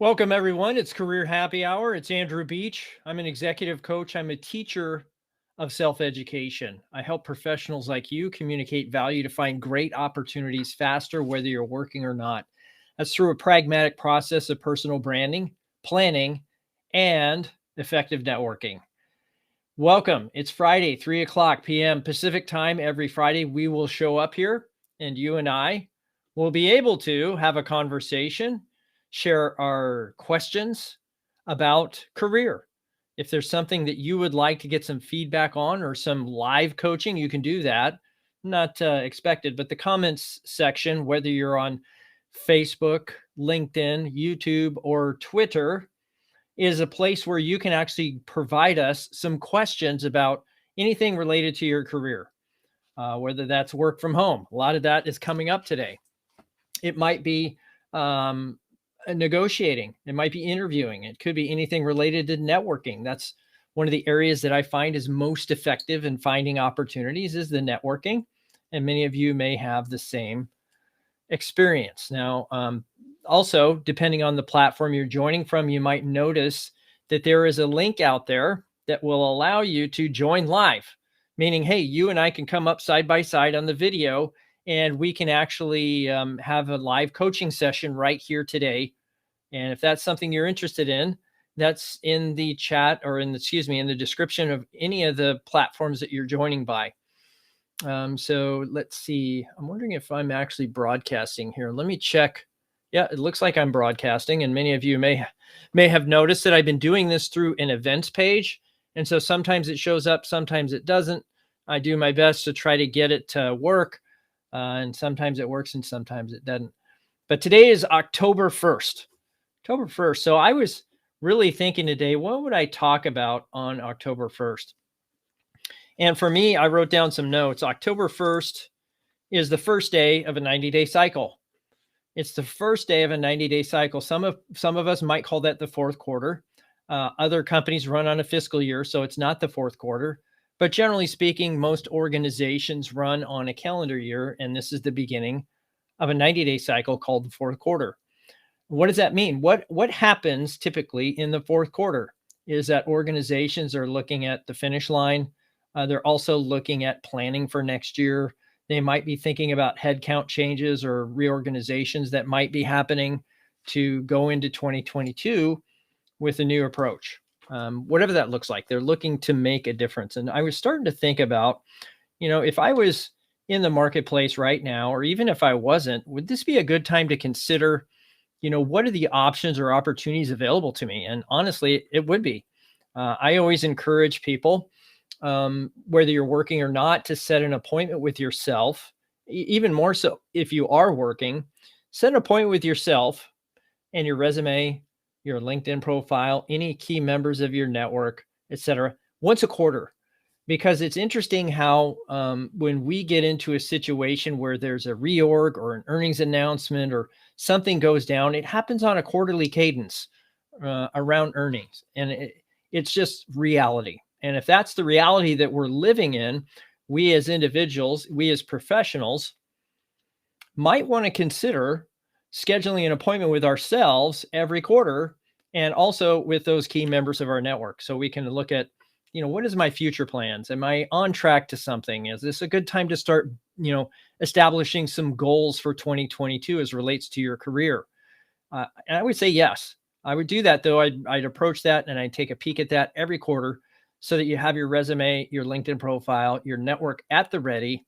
Welcome, everyone. It's Career Happy Hour. It's Andrew Beach. I'm an executive coach. I'm a teacher of self education. I help professionals like you communicate value to find great opportunities faster, whether you're working or not. That's through a pragmatic process of personal branding, planning, and effective networking. Welcome. It's Friday, 3 o'clock p.m. Pacific time. Every Friday, we will show up here, and you and I will be able to have a conversation, share our questions about career. If there's something that you would like to get some feedback on or some live coaching, you can do that. Not expected, but the comments section, whether you're on Facebook, LinkedIn, YouTube, or Twitter, is a place where you can actually provide us some questions about anything related to your career, whether that's work from home. A lot of that is coming up today. It might be negotiating. It might be interviewing. It could be anything related to networking. That's one of the areas that I find is most effective in finding opportunities is the networking. And many of you may have the same experience. Now, also, depending on the platform you're joining from, you might notice that there is a link out there that will allow you to join live, meaning, hey, you and I can come up side by side on the video and we can actually have a live coaching session right here today. And if that's something you're interested in, that's in the chat or in the description of any of the platforms that you're joining by. So let's see. I'm wondering if I'm actually broadcasting here. Let me check. Yeah, it looks like I'm broadcasting, and many of you may have noticed that I've been doing this through an events page. And so sometimes it shows up, sometimes it doesn't. I do my best to try to get it to work. And sometimes it works and sometimes it doesn't. But today is October 1st. October 1st. So I was really thinking today, what would I talk about on October 1st? And for me, I wrote down some notes. October 1st is the first day of a 90-day cycle. It's the first day of a 90-day cycle. Some of us might call that the fourth quarter. Other companies run on a fiscal year, so it's not the fourth quarter. But generally speaking, most organizations run on a calendar year, and this is the beginning of a 90-day cycle called the fourth quarter. What does that mean? What happens typically in the fourth quarter is that organizations are looking at the finish line. They're also looking at planning for next year. They might be thinking about headcount changes or reorganizations that might be happening to go into 2022 with a new approach. Whatever that looks like, they're looking to make a difference. And I was starting to think about, if I was in the marketplace right now, or even if I wasn't, would this be a good time to consider, what are the options or opportunities available to me? And honestly, it would be. I always encourage people, whether you're working or not, to set an appointment with yourself. Even more so if you are working, set an appointment with yourself and your resume, your LinkedIn profile, any key members of your network, etc., once a quarter. Because it's interesting how when we get into a situation where there's a reorg or an earnings announcement or something goes down, it happens on a quarterly cadence around earnings. And it's just reality. And if that's the reality that we're living in, we as individuals, we as professionals might want to consider scheduling an appointment with ourselves every quarter and also with those key members of our network. So we can look at, what is my future plans? Am I on track to something? Is this a good time to start, establishing some goals for 2022 as relates to your career? And I would say yes. I would do that, though. I'd approach that and I'd take a peek at that every quarter so that you have your resume, your LinkedIn profile, your network at the ready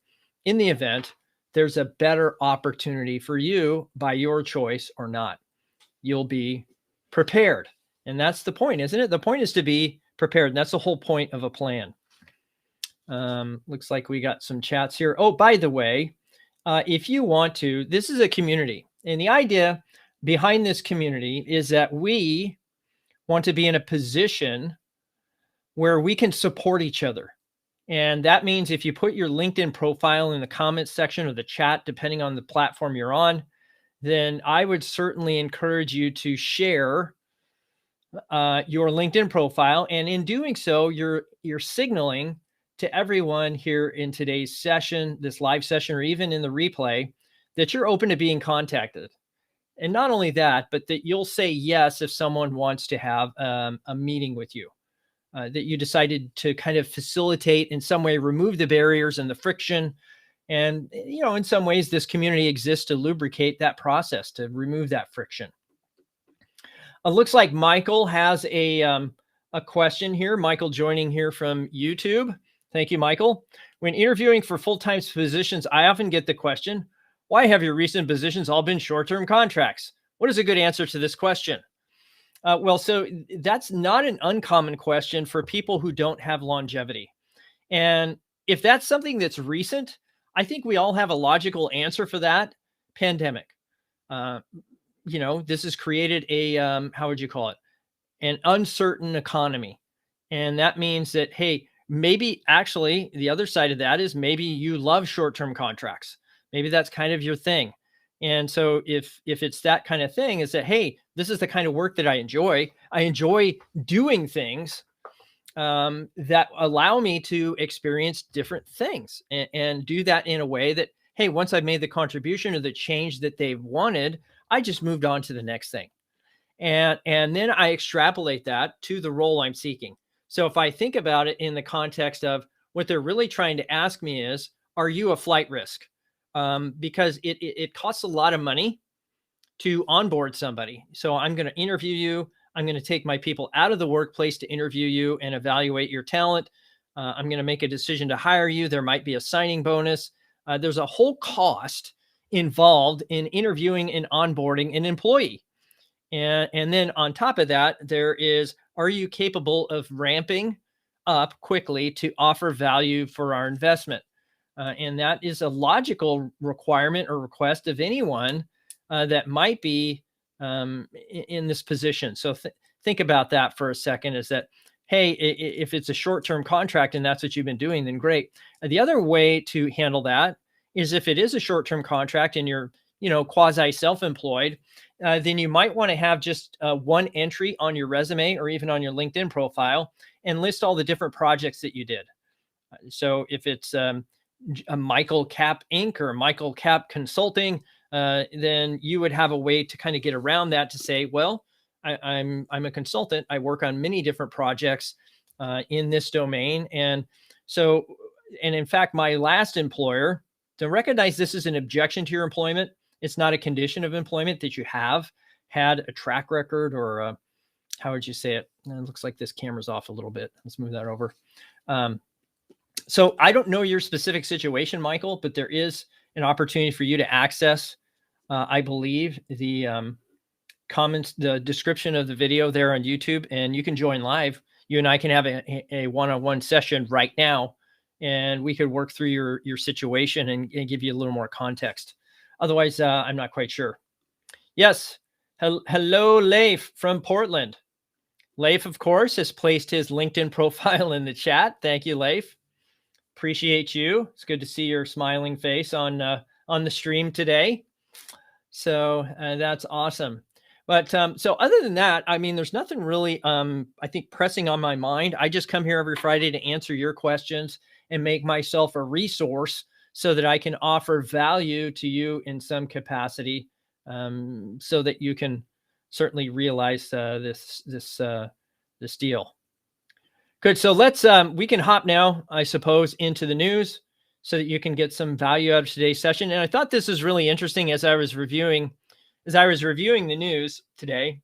in the event there's a better opportunity for you by your choice or not. You'll be prepared. And that's the point, isn't it? The point is to be prepared. And that's the whole point of a plan. Looks like we got some chats here. Oh, by the way, if you want to, this is a community. And the idea behind this community is that we want to be in a position where we can support each other. And that means if you put your LinkedIn profile in the comments section or the chat, depending on the platform you're on, then I would certainly encourage you to share your LinkedIn profile. And in doing so, you're signaling to everyone here in today's session, this live session, or even in the replay, that you're open to being contacted. And not only that, but that you'll say yes if someone wants to have a meeting with you. That you decided to kind of facilitate in some way, remove the barriers and the friction. And, in some ways, this community exists to lubricate that process, to remove that friction. It looks like Michael has a question here. Michael joining here from YouTube. Thank you, Michael. When interviewing for full-time positions, I often get the question, why have your recent positions all been short-term contracts? What is a good answer to this question? Well, so that's not an uncommon question for people who don't have longevity. And if that's something that's recent, I think we all have a logical answer for that. Pandemic. This has created a, how would you call it? An uncertain economy. And that means that, hey, maybe actually the other side of that is maybe you love short-term contracts. Maybe that's kind of your thing. And so if it's that kind of thing, is that, hey, this is the kind of work that I enjoy. I enjoy doing things that allow me to experience different things and do that in a way that, hey, once I've made the contribution or the change that they've wanted, I just moved on to the next thing. And then I extrapolate that to the role I'm seeking. So if I think about it in the context of what they're really trying to ask me is, are you a flight risk? Because it costs a lot of money to onboard somebody. So I'm going to interview you. I'm going to take my people out of the workplace to interview you and evaluate your talent. I'm going to make a decision to hire you. There might be a signing bonus. There's a whole cost involved in interviewing and onboarding an employee. And then on top of that, there is, are you capable of ramping up quickly to offer value for our investment? And that is a logical requirement or request of anyone that might be in this position. So think about that for a second, is that, hey, if it's a short-term contract and that's what you've been doing, then great. The other way to handle that is if it is a short-term contract and you're, quasi self-employed, then you might want to have just one entry on your resume or even on your LinkedIn profile and list all the different projects that you did. So if it's a Michael Cap Inc. or Michael Cap Consulting, then you would have a way to kind of get around that to say, well, I'm a consultant. I work on many different projects in this domain. And in fact, my last employer, to recognize this is an objection to your employment, it's not a condition of employment that you have had a track record or how would you say it? It looks like this camera's off a little bit. Let's move that over. So I don't know your specific situation, Michael, but there is an opportunity for you to access, I believe, the comments, the description of the video there on YouTube, and you can join live. You and I can have a one-on-one session right now, and we could work through your situation and give you a little more context. Otherwise, I'm not quite sure. Yes. Hello, Leif from Portland. Leif, of course, has placed his LinkedIn profile in the chat. Thank you, Leif. Appreciate you. It's good to see your smiling face on the stream today. So that's awesome. But so other than that, I mean, there's nothing really, I think, pressing on my mind. I just come here every Friday to answer your questions and make myself a resource so that I can offer value to you in some capacity, so that you can certainly realize this deal. Good. So let's we can hop now, I suppose, into the news so that you can get some value out of today's session. And I thought this is really interesting as I was reviewing the news today.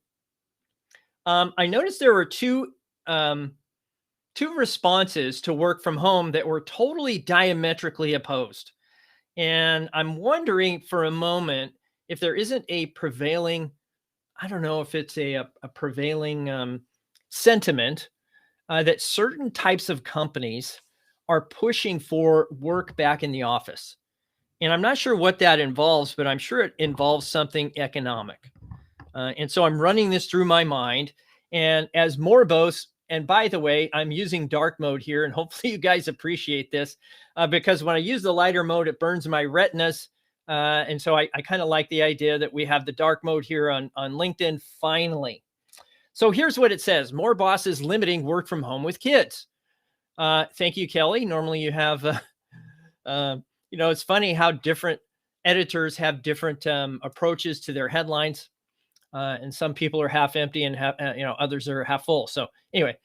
I noticed there were two responses to work from home that were totally diametrically opposed. And I'm wondering for a moment if there isn't a prevailing, I don't know if it's a prevailing sentiment that certain types of companies are pushing for work back in the office. And I'm not sure what that involves, but I'm sure it involves something economic. And so I'm running this through my mind. And as Morbos, and by the way, I'm using dark mode here, and hopefully you guys appreciate this, because when I use the lighter mode, it burns my retinas. And so I kind of like the idea that we have the dark mode here on LinkedIn finally. So here's what it says. More bosses limiting work from home with kids. Thank you, Kelly. Normally you have, it's funny how different editors have different approaches to their headlines, and some people are half empty and others are half full. So anyway,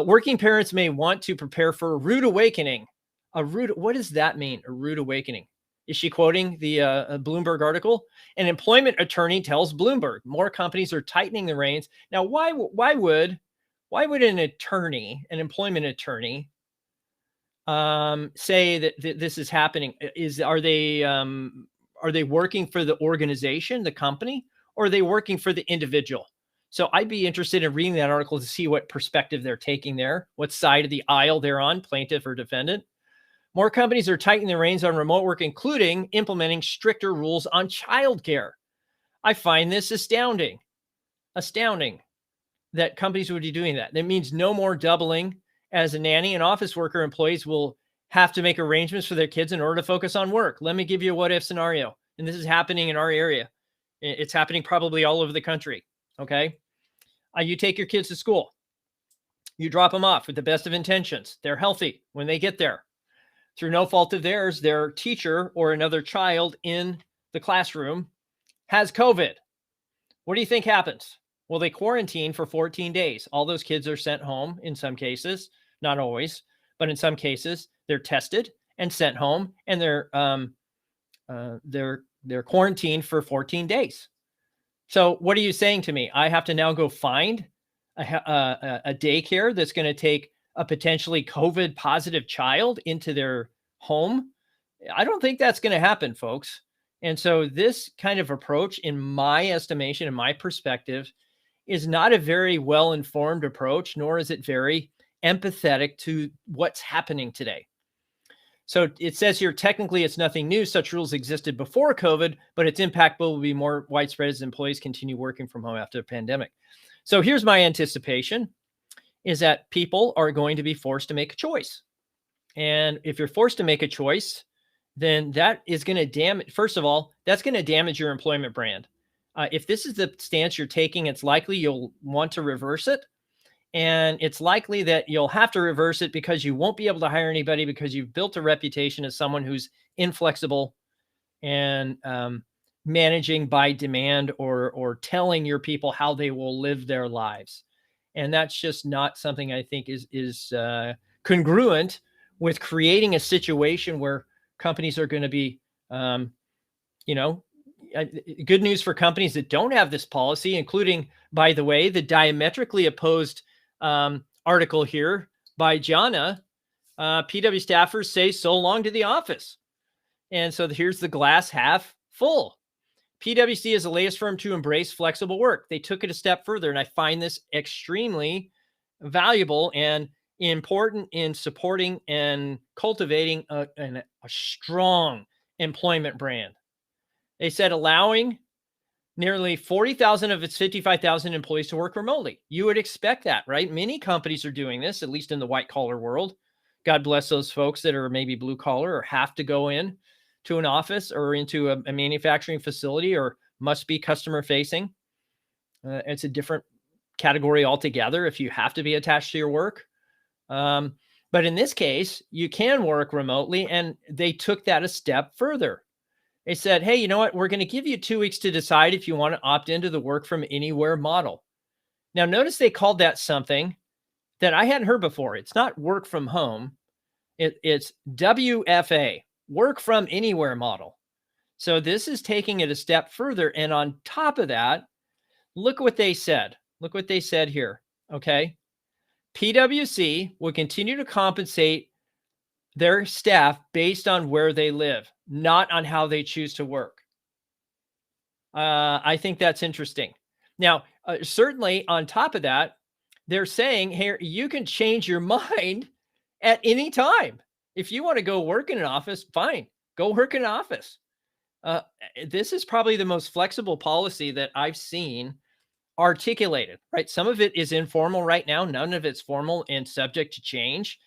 working parents may want to prepare for a rude awakening. What does that mean? A rude awakening? Is she quoting the Bloomberg article? An employment attorney tells Bloomberg more companies are tightening the reins. Now, why would an employment attorney, say that this is happening? Are they working for the organization, the company, or are they working for the individual? So I'd be interested in reading that article to see what perspective they're taking there, what side of the aisle they're on, plaintiff or defendant. More companies are tightening the reins on remote work, including implementing stricter rules on childcare. I find this astounding that companies would be doing that. That means no more doubling as a nanny, and office worker employees will have to make arrangements for their kids in order to focus on work. Let me give you a what if scenario. And this is happening in our area. It's happening probably all over the country. Okay. You take your kids to school. You drop them off with the best of intentions. They're healthy when they get there. Through no fault of theirs, their teacher or another child in the classroom has COVID. What do you think happens? Well, they quarantine for 14 days. All those kids are sent home in some cases, not always, but in some cases, they're tested and sent home, and they're quarantined for 14 days. So what are you saying to me? I have to now go find a daycare that's going to take a potentially COVID positive child into their home? I don't think that's going to happen, folks. And so this kind of approach, in my estimation, in my perspective, is not a very well-informed approach, nor is it very empathetic to what's happening today. So it says here, technically, it's nothing new. Such rules existed before COVID, but its impact will be more widespread as employees continue working from home after the pandemic. So here's my anticipation, is that people are going to be forced to make a choice. And if you're forced to make a choice, then that is going to damage, first of all, that's going to damage your employment brand. If this is the stance you're taking, it's likely you'll want to reverse it. And it's likely that you'll have to reverse it because you won't be able to hire anybody because you've built a reputation as someone who's inflexible and managing by demand or telling your people how they will live their lives. And that's just not something I think is congruent with creating a situation where companies are going to be, good news for companies that don't have this policy, including, by the way, the diametrically opposed article here by Jana. PW staffers say so long to the office. And so here's the glass half full. PwC is the latest firm to embrace flexible work. They took it a step further, and I find this extremely valuable and important in supporting and cultivating a strong employment brand. They said allowing nearly 40,000 of its 55,000 employees to work remotely. You would expect that, right? Many companies are doing this, at least in the white collar world. God bless those folks that are maybe blue collar or have to go in to an office or into a manufacturing facility or must be customer facing. It's a different category altogether if you have to be attached to your work. But in this case, you can work remotely, and they took that a step further. They said, hey, you know what? We're going to give you 2 weeks to decide if you want to opt into the work from anywhere model. Now, notice they called that something that I hadn't heard before. It's not work from home. It's WFA, work from anywhere model. So this is taking it a step further. And on top of that, look what they said. Look what they said here. Okay. PwC will continue to compensate their staff based on where they live, not on how they choose to work. I think that's interesting. Now, certainly on top of that, they're saying here, you can change your mind at any time. If you want to go work in an office, fine, go work in an office. This is probably the most flexible policy that I've seen articulated, right? Some of it is informal right now. None of it's formal and subject to change.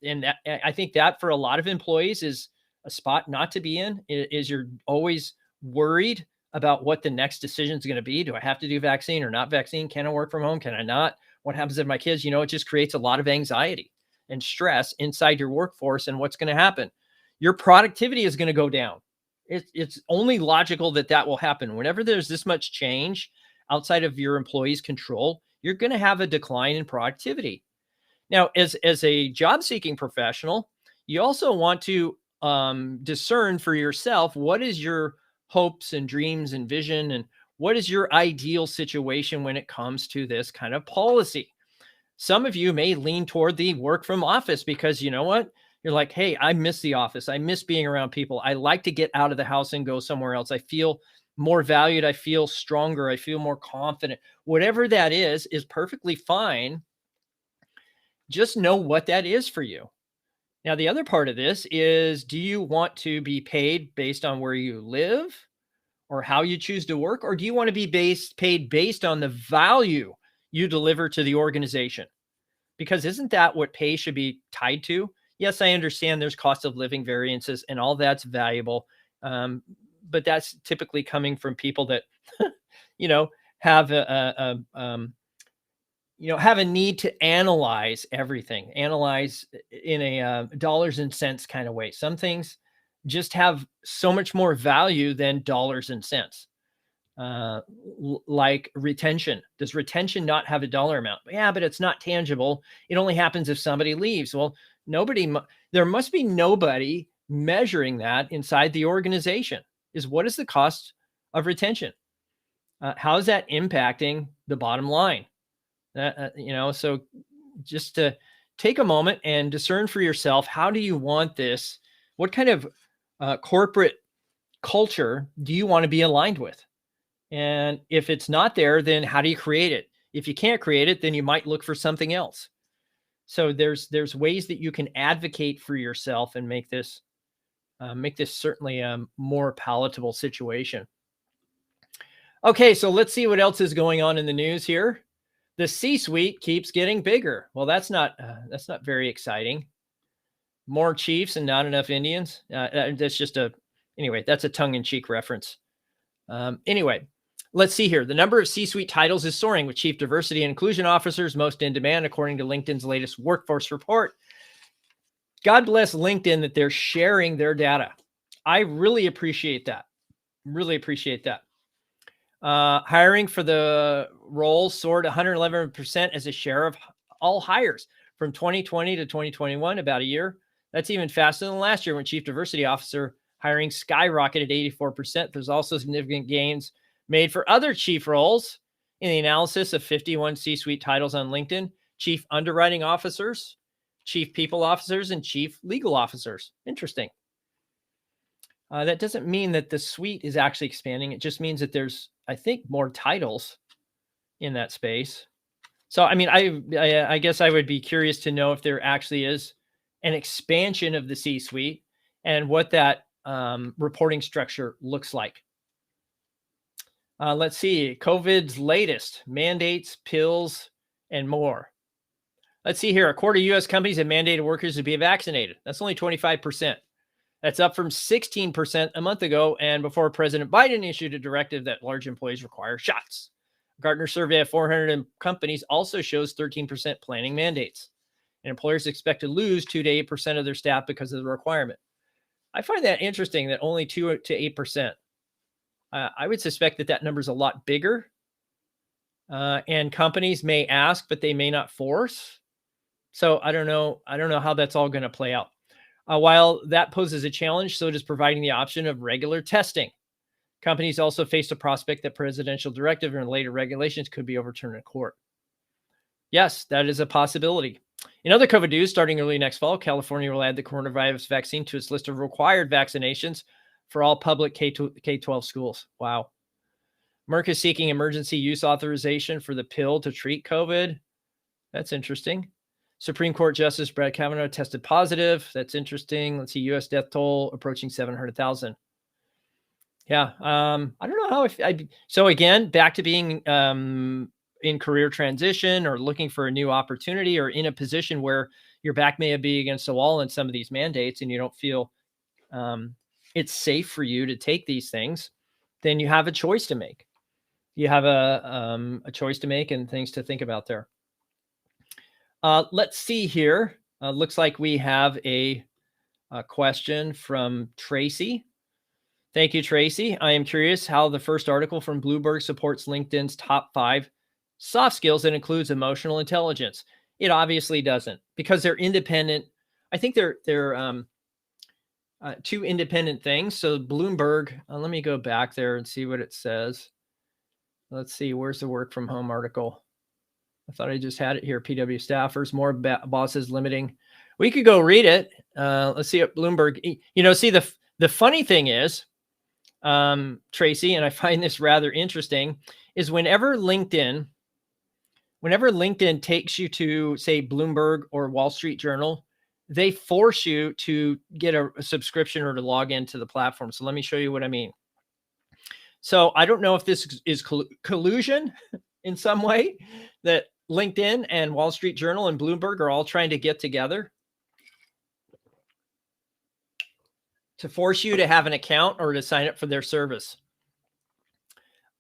And that, I think that for a lot of employees is a spot not to be in, is you're always worried about what the next decision is going to be. Do I have to do vaccine or not vaccine? Can I work from home? Can I not? What happens if my kids, it just creates a lot of anxiety and stress inside your workforce. And what's going to happen? Your productivity is going to go down. It's only logical that that will happen. Whenever there's this much change outside of your employees' control, you're going to have a decline in productivity. Now, as a job seeking professional, you also want to discern for yourself what is your hopes and dreams and vision, and what is your ideal situation when it comes to this kind of policy. Some of you may lean toward the work from office because you know what? You're like, hey, I miss the office. I miss being around people. I like to get out of the house and go somewhere else. I feel more valued. I feel stronger. I feel more confident. Whatever that is perfectly fine. Just know what that is for you. Now, the other part of this is, do you want to be paid based on where you live or how you choose to work? Or do you want to be paid based on the value you deliver to the organization? Because isn't that what pay should be tied to? Yes, I understand there's cost of living variances and all that's valuable. But that's typically coming from people that, you know, have have a need to analyze everything, analyze in a dollars and cents kind of way. Some things just have so much more value than dollars and cents. Like retention. Does retention not have a dollar amount? Yeah, but it's not tangible. It only happens if somebody leaves. Well, there must be nobody measuring that inside the organization. Is what is the cost of retention? How is that impacting the bottom line? So just to take a moment and discern for yourself, how do you want this? What kind of corporate culture do you want to be aligned with? And if it's not there, then how do you create it? If you can't create it, then you might look for something else. So there's ways that you can advocate for yourself and make this certainly a more palatable situation. Okay, so let's see what else is going on in the news here. The C-suite keeps getting bigger. Well, that's not very exciting. More chiefs and not enough Indians. That's a tongue-in-cheek reference. Anyway, let's see here. The number of C-suite titles is soaring, with chief diversity and inclusion officers most in demand, according to LinkedIn's latest workforce report. God bless LinkedIn that they're sharing their data. I really appreciate that. Hiring for the role soared 111% as a share of all hires from 2020 to 2021, about a year. That's even faster than last year when chief diversity officer hiring skyrocketed 84%. There's also significant gains made for other chief roles in the analysis of 51 C-suite titles on LinkedIn: chief underwriting officers, chief people officers, and chief legal officers. Interesting. That doesn't mean that the suite is actually expanding. It just means that there's, I think, more titles in that space. So, I mean, I guess I would be curious to know if there actually is an expansion of the C-suite and what that reporting structure looks like. Let's see. COVID's latest: mandates, pills, and more. Let's see here. A quarter of U.S. companies have mandated workers to be vaccinated. That's only 25%. That's up from 16% a month ago, and before President Biden issued a directive that large employees require shots. Gartner survey of 400 companies also shows 13% planning mandates, and employers expect to lose 2 to 8% of their staff because of the requirement. I find that interesting that only 2 to 8%. I would suspect that number is a lot bigger, and companies may ask, but they may not force. So I don't know how that's all going to play out. While that poses a challenge, so does providing the option of regular testing. Companies also face a prospect that presidential directive and later regulations could be overturned in court. Yes, that is a possibility. In other COVID news, starting early next fall, California will add the coronavirus vaccine to its list of required vaccinations for all public K-12 schools. Wow. Merck is seeking emergency use authorization for the pill to treat COVID. That's interesting. Supreme Court Justice Brett Kavanaugh tested positive. That's interesting. Let's see. U.S. death toll approaching 700,000. Yeah. I don't know so again, back to being in career transition or looking for a new opportunity, or in a position where your back may be against the wall in some of these mandates and you don't feel it's safe for you to take these things, then you have a choice to make. You have a choice to make and things to think about there. Let's see here. Looks like we have a question from Tracy. Thank you, Tracy. I am curious how the first article from Bloomberg supports LinkedIn's top 5 soft skills that includes emotional intelligence. It obviously doesn't, because they're independent. I think they're two independent things. So Bloomberg, let me go back there and see what it says. Let's see, where's the work from home article? I thought I just had it here. PW staffers, more bosses limiting. We could go read it. Let's see what Bloomberg, see the funny thing is, Tracy, and I find this rather interesting, is whenever LinkedIn takes you to, say, Bloomberg or Wall Street Journal, they force you to get a subscription or to log into the platform. So let me show you what I mean. So I don't know if this is collusion in some way, that LinkedIn and Wall Street Journal and Bloomberg are all trying to get together to force you to have an account or to sign up for their service.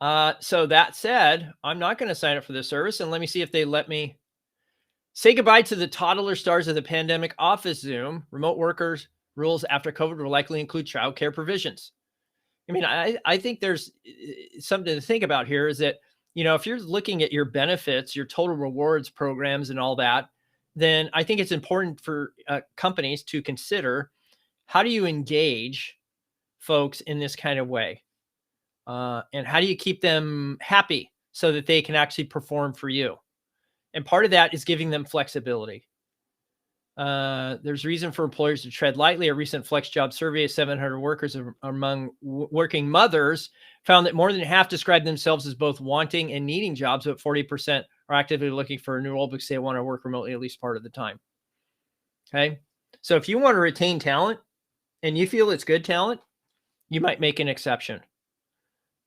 So that said, I'm not going to sign up for this service, and let me see if they let me say goodbye to the toddler stars of the pandemic office Zoom. Remote workers rules after COVID will likely include childcare provisions. I mean, I think there's something to think about here, is that, if you're looking at your benefits, your total rewards programs and all that, then I think it's important for companies to consider, how do you engage folks in this kind of way? And how do you keep them happy so that they can actually perform for you? And part of that is giving them flexibility. There's reason for employers to tread lightly. A recent Flex Job survey of 700 workers among working mothers found that more than half described themselves as both wanting and needing jobs, but 40% are actively looking for a new role because they want to work remotely at least part of the time. Okay. So if you want to retain talent and you feel it's good talent, you might make an exception.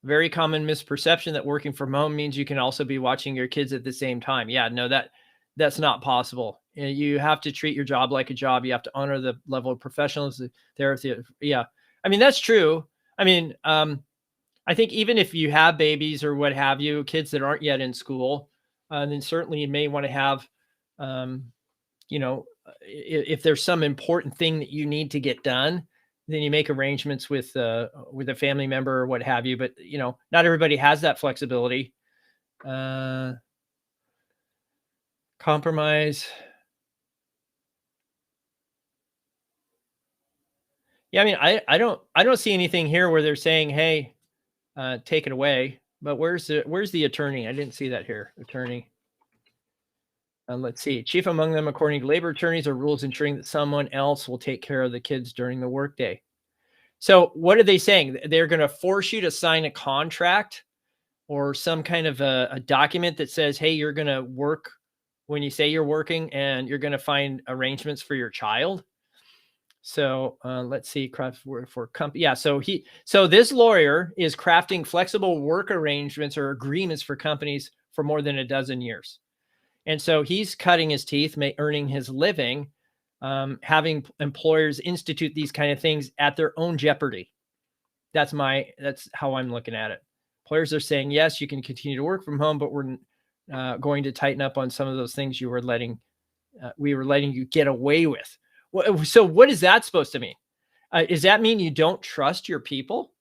Very common misperception that working from home means you can also be watching your kids at the same time. Yeah, no, that's not possible. You have to treat your job like a job. You have to honor the level of professionalism there. Yeah. I mean, that's true. I mean, I think even if you have babies or what have you, kids that aren't yet in school, then certainly you may want to have, if there's some important thing that you need to get done, then you make arrangements with a family member or what have you. But, not everybody has that flexibility. Compromise. Yeah, I mean, I don't see anything here where they're saying, hey, take it away. But where's the attorney? I didn't see that here. Attorney. Let's see. Chief among them, according to labor attorneys, are rules ensuring that someone else will take care of the kids during the workday. So what are they saying? They're going to force you to sign a contract or some kind of a document that says, hey, you're going to work when you say you're working, and you're going to find arrangements for your child. So let's see, for company. Yeah. So this lawyer is crafting flexible work arrangements or agreements for companies for more than a dozen years. And so he's cutting his teeth, earning his living, having employers institute these kind of things at their own jeopardy. That's how I'm looking at it. Employers are saying, yes, you can continue to work from home, but we're going to tighten up on some of those things we were letting you get away with. So what is that supposed to mean? Does that mean you don't trust your people?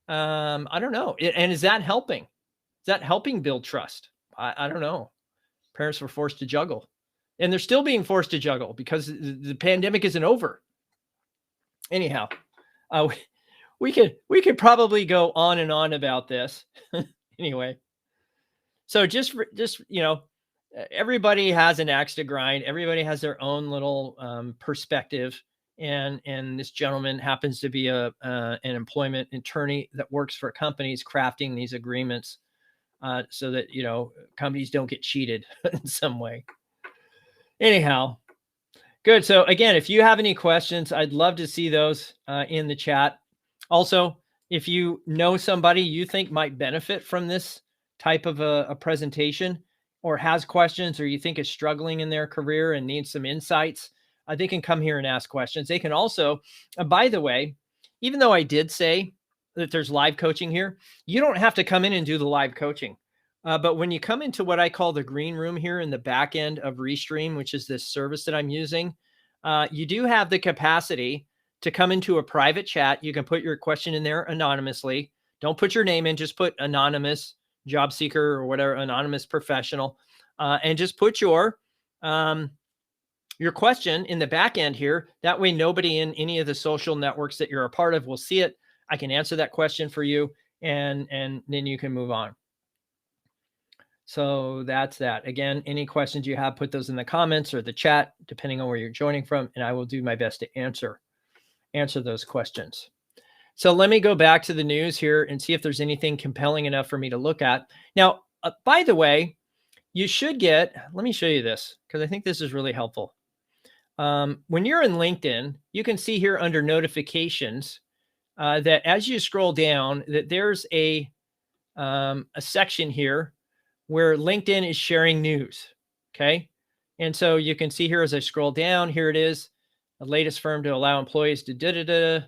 I don't know. And is that helping? Is that helping build trust? I don't know. Parents were forced to juggle, and they're still being forced to juggle because the pandemic isn't over. Anyhow, we could probably go on and on about this. Anyway, so just everybody has an axe to grind. Everybody has their own little perspective, and this gentleman happens to be an employment attorney that works for companies crafting these agreements so that companies don't get cheated in some way. Anyhow, good. So again, if you have any questions, I'd love to see those in the chat. Also, if you know somebody you think might benefit from this type of a presentation, or has questions, or you think is struggling in their career and needs some insights, they can come here and ask questions. They can also, by the way, even though I did say that there's live coaching here, you don't have to come in and do the live coaching. But when you come into what I call the green room here in the back end of Restream, which is this service that I'm using, you do have the capacity to come into a private chat. You can put your question in there anonymously. Don't put your name in, just put anonymous job seeker or whatever, anonymous professional, and just put your question in the back end here. That way, nobody in any of the social networks that you're a part of will see it. I can answer that question for you, and then you can move on. So that's that. Again, any questions you have, put those in the comments or the chat, depending on where you're joining from, and I will do my best to answer those questions. So let me go back to the news here and see if there's anything compelling enough for me to look at. Now, by the way, you should get, let me show you this because I think this is really helpful. When you're in LinkedIn, you can see here under notifications that as you scroll down, that there's a section here where LinkedIn is sharing news. Okay. And so you can see here as I scroll down, here it is, the latest firm to allow employees to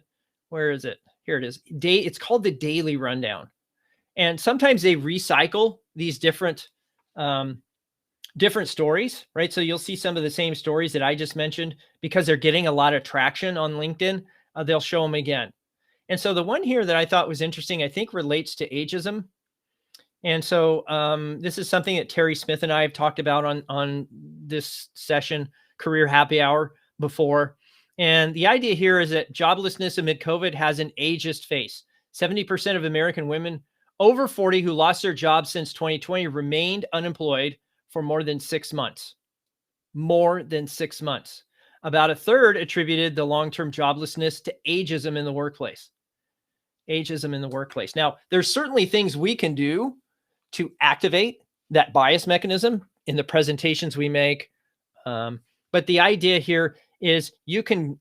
where is it? Here it is. It's called the Daily Rundown. And sometimes they recycle these different stories, right? So you'll see some of the same stories that I just mentioned because they're getting a lot of traction on LinkedIn. They'll show them again. And so the one here that I thought was interesting, I think relates to ageism. And so this is something that Terry Smith and I have talked about on this session, Career Happy Hour, before. And the idea here is that joblessness amid COVID has an ageist face. 70% of American women over 40 who lost their jobs since 2020 remained unemployed for more than 6 months. More than 6 months. About a third attributed the long-term joblessness to ageism in the workplace. Ageism in the workplace. Now, there's certainly things we can do to activate that bias mechanism in the presentations we make. But the idea here is you can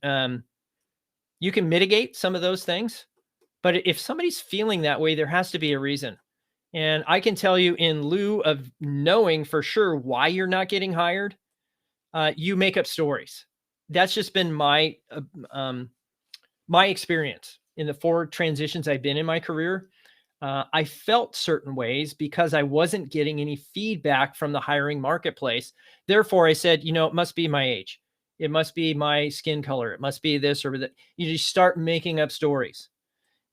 mitigate some of those things. But if somebody's feeling that way, there has to be a reason. And I can tell you, in lieu of knowing for sure why you're not getting hired, you make up stories. That's just been my experience in the 4 transitions I've been in my career. I felt certain ways because I wasn't getting any feedback from the hiring marketplace. Therefore, I said, it must be my age. It must be my skin color. It must be this or that. You just start making up stories.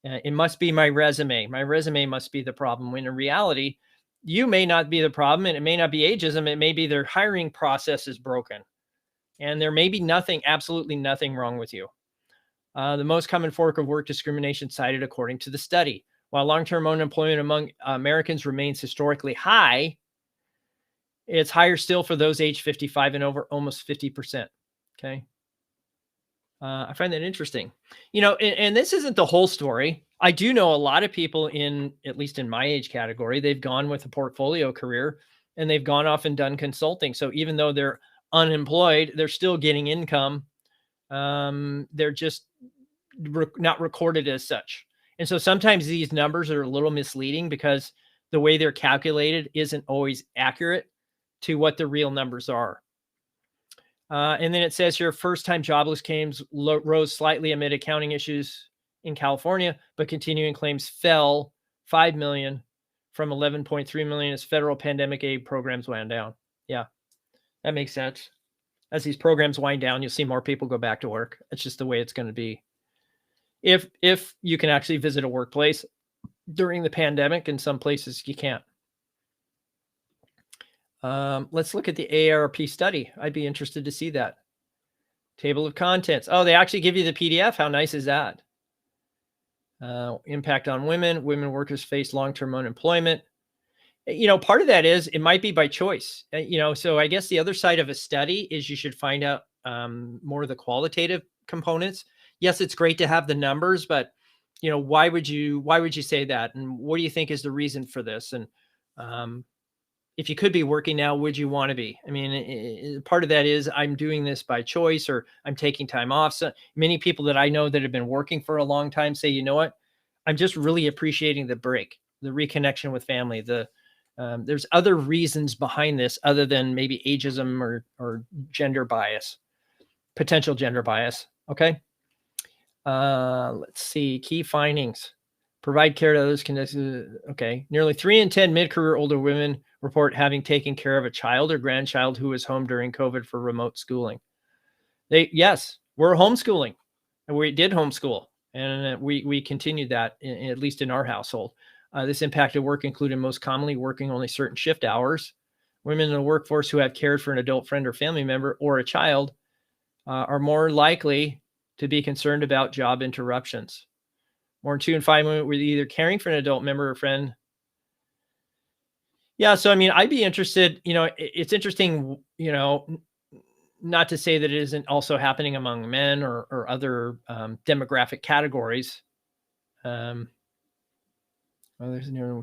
It must be my resume. My resume must be the problem. When in reality, you may not be the problem, and it may not be ageism. It may be their hiring process is broken. And there may be absolutely nothing wrong with you. The most common form of work discrimination cited according to the study. While long-term unemployment among Americans remains historically high, it's higher still for those aged 55 and over, almost 50%. Okay. I find that interesting. And this isn't the whole story. I do know a lot of people at least in my age category, they've gone with a portfolio career and they've gone off and done consulting. So even though they're unemployed, they're still getting income. They're just not recorded as such. And so sometimes these numbers are a little misleading because the way they're calculated isn't always accurate to what the real numbers are. And then it says here, first-time jobless claims rose slightly amid accounting issues in California, but continuing claims fell 5 million from 11.3 million as federal pandemic aid programs wound down. Yeah, that makes sense. As these programs wind down, you'll see more people go back to work. It's just the way it's going to be. If you can actually visit a workplace during the pandemic, in some places you can't. Let's look at the AARP study. I'd be interested to see that. Table of contents. Oh, they actually give you the PDF. How nice is that? Impact on women. Women workers face long-term unemployment. Part of that is it might be by choice. So I guess the other side of a study is you should find out more of the qualitative components. Yes, it's great to have the numbers, but why would you say that? And what do you think is the reason for this? And if you could be working now, would you want to be? I mean, part of that is I'm doing this by choice or I'm taking time off. So many people that I know that have been working for a long time say, you know what, I'm just really appreciating the break, the reconnection with family. There's other reasons behind this other than maybe ageism or gender bias, potential gender bias. Okay. Let's see. Key findings. Provide care to others connected. Okay. Nearly 3 in 10 mid-career older women report having taken care of a child or grandchild who was home during COVID for remote schooling. Yes, we're homeschooling. And we did homeschool, and we continued that, at least in our household. This impacted work, including most commonly working only certain shift hours. Women in the workforce who have cared for an adult friend or family member or a child are more likely to be concerned about job interruptions. More than 2 in 5 women were either caring for an adult member or friend. Yeah, so I mean, I'd be interested. It's interesting. Not to say that it isn't also happening among men or other demographic categories. Um, well, there's no,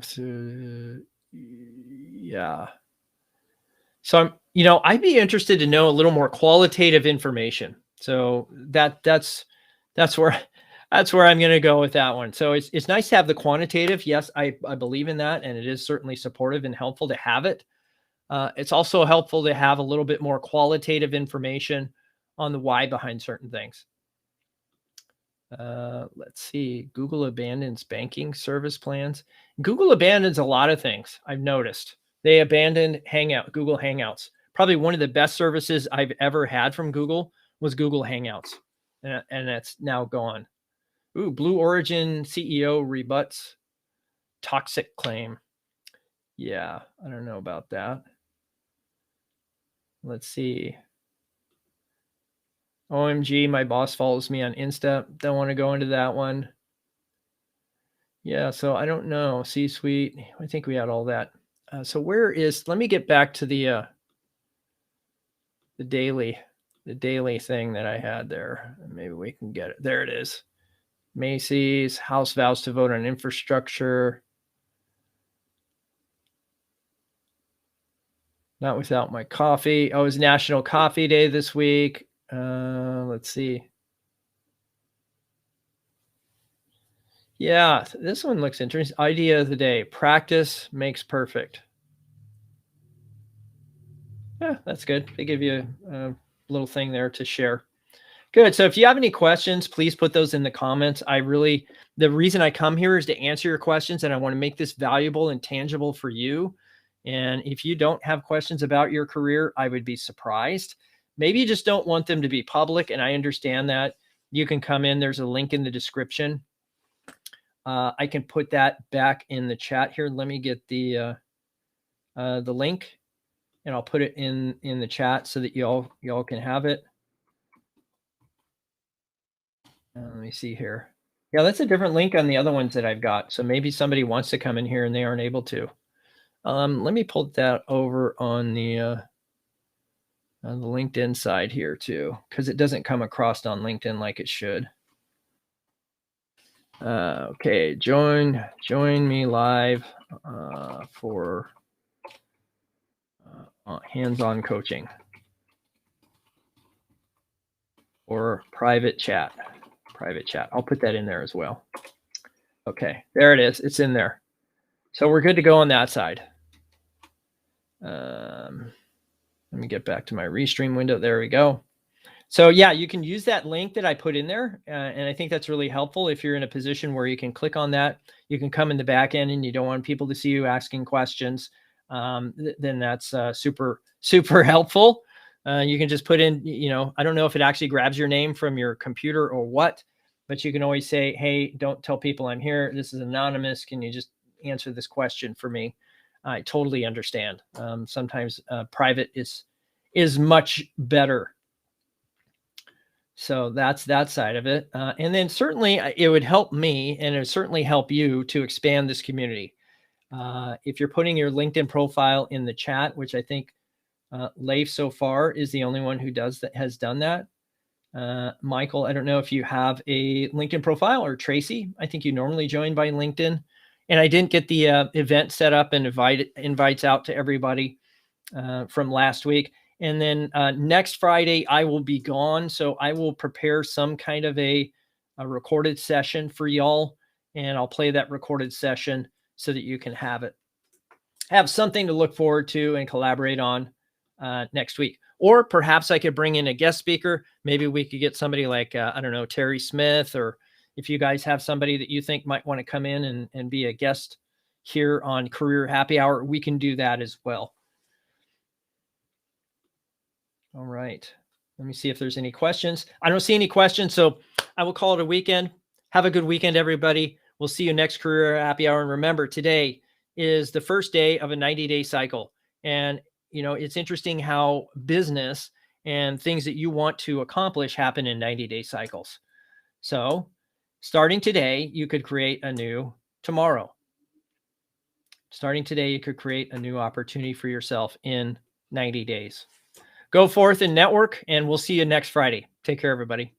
yeah. So I'd be interested to know a little more qualitative information. So that's where I'm going to go with that one. So it's nice to have the quantitative. Yes, I believe in that, and it is certainly supportive and helpful to have it. It's also helpful to have a little bit more qualitative information on the why behind certain things. Let's see. Google abandons banking service plans. Google abandons a lot of things, I've noticed. They abandoned Google Hangouts. Probably one of the best services I've ever had from Google was Google Hangouts. And that's now gone. Ooh, Blue Origin CEO rebuts toxic claim. Yeah, I don't know about that. Let's see. OMG, my boss follows me on Insta. Don't want to go into that one. Yeah, so I don't know. C-suite. I think we had all that. So let me get back to the daily thing that I had there. Maybe we can get it. There it is. Macy's, House vows to vote on infrastructure. Not without my coffee. Oh, it's National Coffee Day this week. Let's see. Yeah, this one looks interesting. Idea of the day: practice makes perfect. Yeah, that's good. They give you a little thing there to share. Good. So if you have any questions, please put those in the comments. The reason I come here is to answer your questions, and I want to make this valuable and tangible for you. And if you don't have questions about your career, I would be surprised. Maybe you just don't want them to be public, and I understand that. You can come in. There's a link in the description. I can put that back in the chat here. Let me get the link, and I'll put it in the chat so that y'all can have it. Let me see here. Yeah, that's a different link on the other ones that I've got. So maybe somebody wants to come in here and they aren't able to. Let me pull that over on the LinkedIn side here too, because it doesn't come across on LinkedIn like it should. Okay, join me live for hands-on coaching or private chat. I'll put that in there as well. Okay, there it is. It's in there. So we're good to go on that side. Let me get back to my Restream window. There we go. So yeah, you can use that link that I put in there. And I think that's really helpful. If you're in a position where you can click on that, you can come in the back end and you don't want people to see you asking questions, then that's super, super helpful. You can just put in, I don't know if it actually grabs your name from your computer or what, but you can always say, hey, don't tell people I'm here. This is anonymous. Can you just answer this question for me? I totally understand. Sometimes private is much better. So that's that side of it. And then certainly it would help me, and it would certainly help you to expand this community. If you're putting your LinkedIn profile in the chat, which I think Leif so far is the only one who has done that. Michael, I don't know if you have a LinkedIn profile, or Tracy. I think you normally join by LinkedIn. And I didn't get the event set up and invites out to everybody from last week. And then next Friday, I will be gone. So I will prepare some kind of a recorded session for y'all. And I'll play that recorded session so that you can have something to look forward to and collaborate on next week. Or perhaps I could bring in a guest speaker. Maybe we could get somebody like, I don't know, Terry Smith, or if you guys have somebody that you think might want to come in and be a guest here on Career Happy Hour, we can do that as well. All right. Let me see if there's any questions. I don't see any questions. So I will call it a weekend. Have a good weekend, everybody. We'll see you next Career Happy Hour. And remember, today is the first day of a 90-day cycle. And, it's interesting how business and things that you want to accomplish happen in 90-day cycles. So starting today, you could create a new tomorrow. Starting today, you could create a new opportunity for yourself in 90 days. Go forth and network, and we'll see you next Friday. Take care, everybody.